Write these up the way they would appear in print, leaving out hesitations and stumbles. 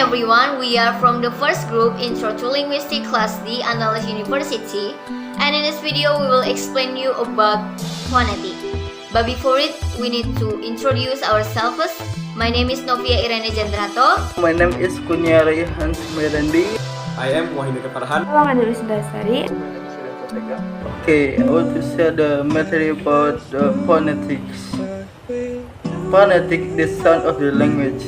everyone, we are from the first group Intro to Linguistic Class D Andalas University, and in this video we will explain you about phonetic. But before it, we need to introduce ourselves. My name is Novia Irene Jandrato. My name is Kunyari Hans Merandi. I am Wahidika Farhan. Okay, I want to share the material about the phonetics. Phonetic, the sound of the language.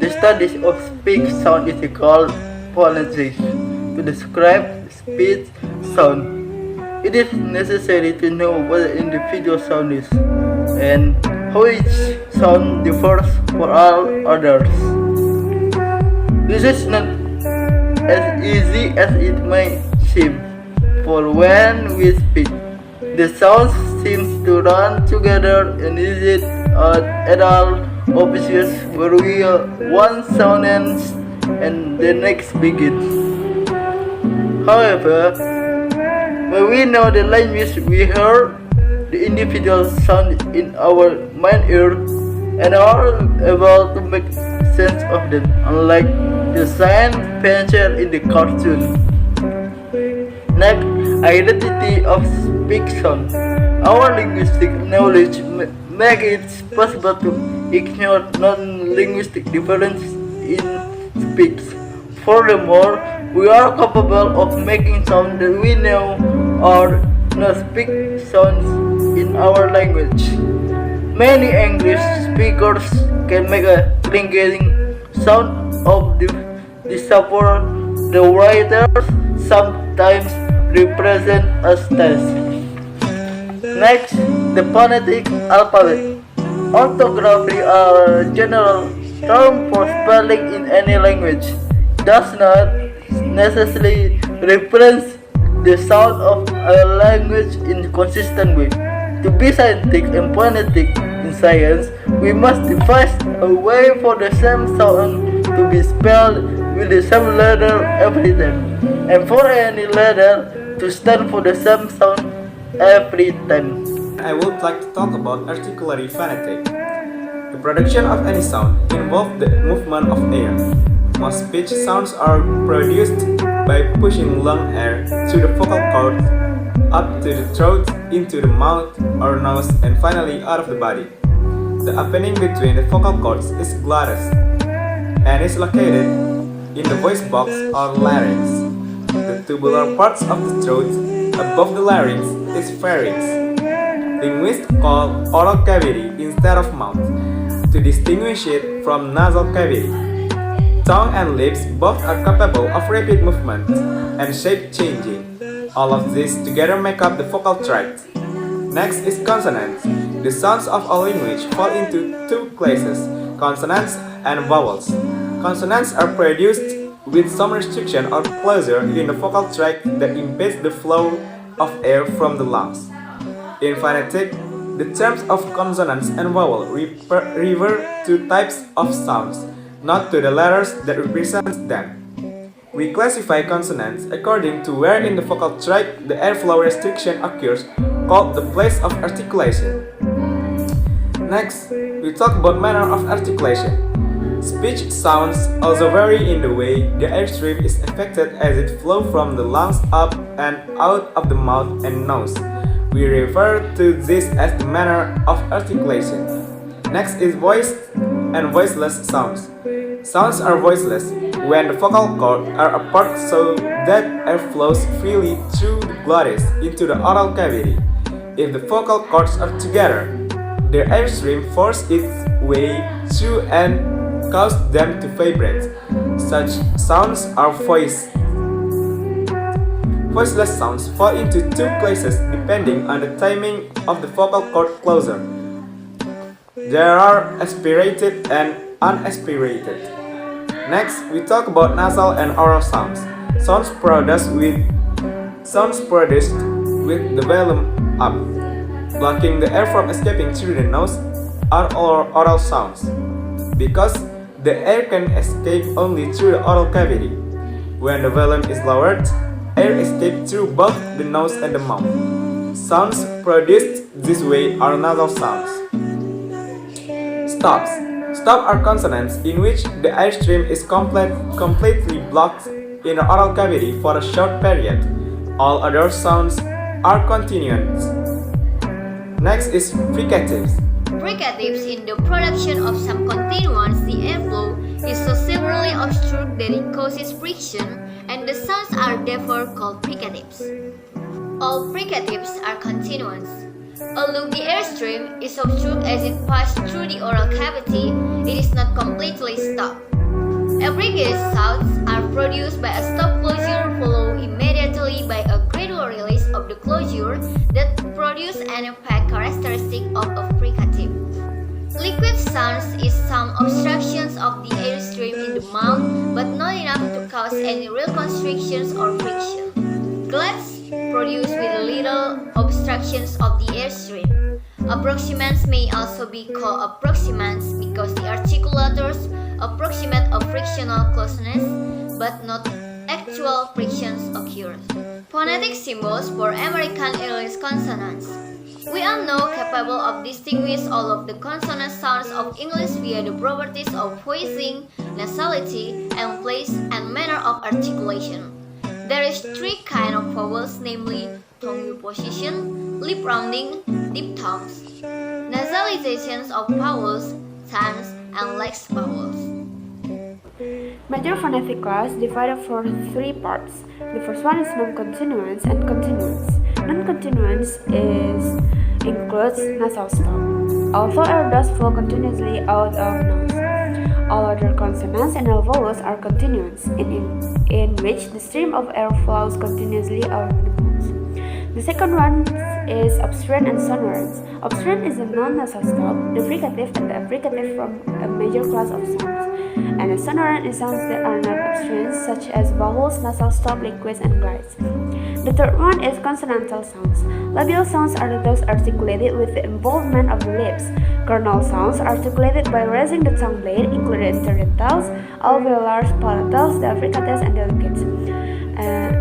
The study of speech sound is called phonetics. To describe speech sound, it is necessary to know what the individual sound is and how each sound differs for all others. This is not as easy as it may seem, for when we speak, the sounds seem to run together and is it at all obvious where one sound ends and the next begins. However, when we know the language we hear, the individual sound in our mind ear and are able to make sense of them, unlike the sign pictured in the cartoon. Next, identity of speech sound. Our linguistic knowledge make it possible to ignore non-linguistic differences in speech. Furthermore, we are capable of making sounds that we know are not speak sounds in our language. Many English speakers can make a clinking sound of the support. The writers sometimes represent as text. Next, the phonetic alphabet. Orthography are a general term for spelling in any language. Does not necessarily reference the sound of a language in a consistent way. To be scientific and phonetic in science, we must devise a way for the same sound to be spelled with the same letter every time, and for any letter to stand for the same sound every time. I would like to talk about articulary phonetic. The production of any sound involves the movement of air. Most speech sounds are produced by pushing long air through the vocal cords up to the throat, into the mouth or nose, and finally out of the body. The opening between the vocal cords is glottis and is located in the voice box or larynx. The tubular parts of the throat above the larynx is pharynx. Linguists call oral cavity instead of mouth to distinguish it from nasal cavity. Tongue and lips both are capable of rapid movement and shape changing. All of these together make up the vocal tract. Next is consonants. The sounds of a language fall into two classes, consonants and vowels. Consonants are produced with some restriction or closure in the vocal tract that impedes the flow of air from the lungs. In phonetic, the terms of consonants and vowel refer to types of sounds, not to the letters that represent them. We classify consonants according to where in the vocal tract the airflow restriction occurs, called the place of articulation. Next, we talk about manner of articulation. Speech sounds also vary in the way the airstream is affected as it flows from the lungs up and out of the mouth and nose. We refer to this as the manner of articulation. Next is voiced and voiceless sounds. Sounds are voiceless when the vocal cords are apart so that air flows freely through the glottis into the oral cavity. If the vocal cords are together, the airstream forces its way through and causes them to vibrate. Such sounds are voiced. Voiceless sounds fall into two classes depending on the timing of the vocal cord closure. There are aspirated and unaspirated. Next, we talk about nasal and oral sounds. Sounds produced with the volume up, blocking the air from escaping through the nose, are oral sounds, because the air can escape only through the oral cavity. When the volume is lowered, air escapes through both the nose and the mouth. Sounds produced this way are nasal sounds. Stops. Stop are consonants in which the airstream is completely blocked in the oral cavity for a short period. All other sounds are continuous. Next is fricatives. Fricatives in the production of some continuance, the airflow is so severely obstructed that it causes friction, and the sounds are therefore called fricatives. All fricatives are continuous. Although the airstream is obstructed as it passes through the oral cavity, it is not completely stopped. Abbreviated sounds are produced by a stop closure followed immediately by a gradual release of the closure that produce an effect characteristic of a fricative. Liquid sounds is some obstructions of the airstream in the mouth, but not enough to cause any real constrictions or friction. Glass produced with little obstructions of the airstream. Approximants may also be called approximants because the articulators approximate a frictional closeness, but not actual frictions occur. Phonetic symbols for American English consonants. We are now capable of distinguishing all of the consonant sounds of English via the properties of voicing, nasality, and place and manner of articulation. There is three kinds of vowels, namely tongue position, lip rounding, diphthongs, nasalizations of vowels, tones, and lex vowels. Major phonetic class divided for three parts. The first one is non-continuance and continuance. Non-continuance includes nasal stop. Although air does flow continuously out of nose, all other consonants and all vowels are continuous, in which the stream of air flows continuously out of the nose. The second one is obstruent and sonorants. Obstruent is a non-nasal stop, the fricative and the affricative from a major class of sounds, and a sonorant is sounds that are not obstruent, such as vowels, nasal stop, liquids, and glides. The third one is consonantal sounds. Labial sounds are those articulated with the involvement of the lips. Coronal sounds articulated by raising the tongue blade, including interdentals, alveolars, palatals, the affricatives, and delicates.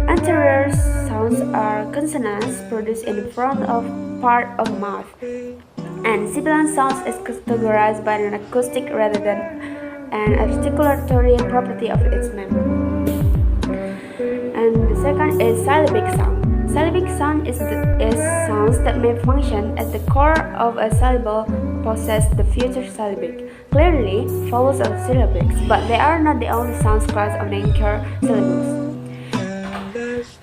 Anterior sounds are consonants produced in the front of part of mouth, and sibilant sounds is categorized by an acoustic rather than an articulatory property of its member. And the second is syllabic sound. Syllabic sound is sounds that may function at the core of a syllable possess the future syllabic. Clearly, vowels are syllabics, but they are not the only sounds class of the anchor syllables.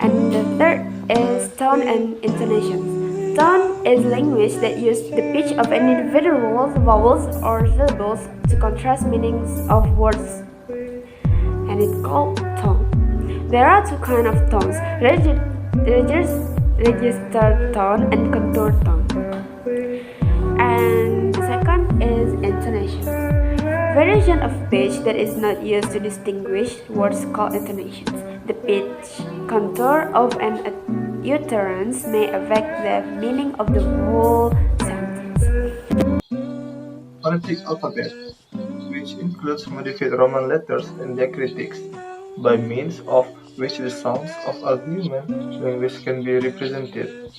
And the third is tone and intonations. Tone is language that uses the pitch of an individual vowels or syllables to contrast meanings of words, and it's called tone. There are two kinds of tones: registered tone and contour tone. And the second is intonation. Variation of pitch that is not used to distinguish words called intonations. The pitch contour of an utterance may affect the meaning of the whole sentence. Phonetic alphabet, which includes modified Roman letters and diacritics, by means of which the sounds of a human language can be represented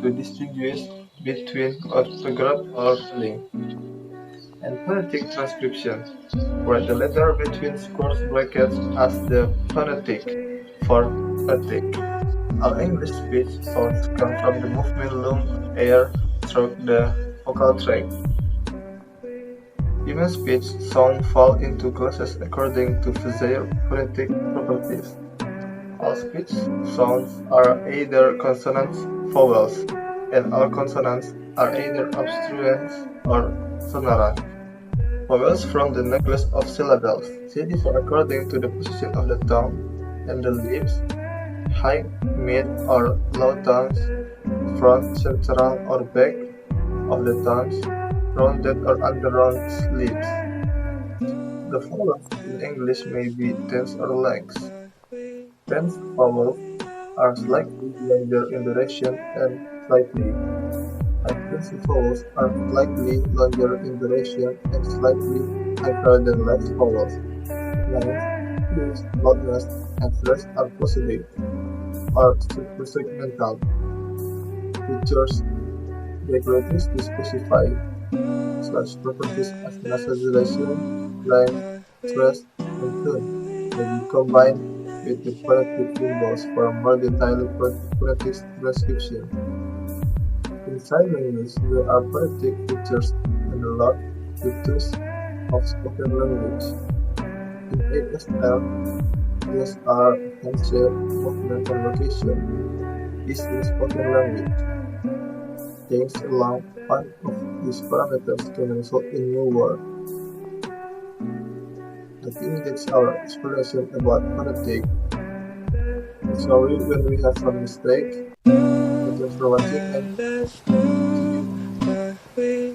to distinguish between orthograph or spelling. And phonetic transcription, where the letter between square brackets as the phonetic for phonetic. All English speech sounds come from the movement lung air through the vocal tract. Human speech sounds fall into classes according to their phonetic properties. All speech sounds are either consonants, vowels, and all consonants are either obstruents or sonorant. Vowels from the necklace of syllables. They differ according to the position of the tongue and the lips, high, mid, or low tones, front, central, or back of the tones, rounded or underrounded lips. The vowels in English may be tense or lax. Tense vowels are slightly longer in duration and slightly. Tense vowels are slightly longer in duration and slightly higher than lax vowels. Length, pitch, loudness, and stress are positive or supersegmental. Features. The greatest to specify Such properties as nasalization, length, stress, and tone may be combined with the phonetic symbols for a more detailed phonetic transcription. In sign language, there are phonetic features analog to those of spoken language. In ASL, ESR, handshake, movement, and location is in spoken language. Change along one of these parameters can result in new word. I think that's our explanation about phonetic. Sorry when we have some mistake. Thank you for watching and see you.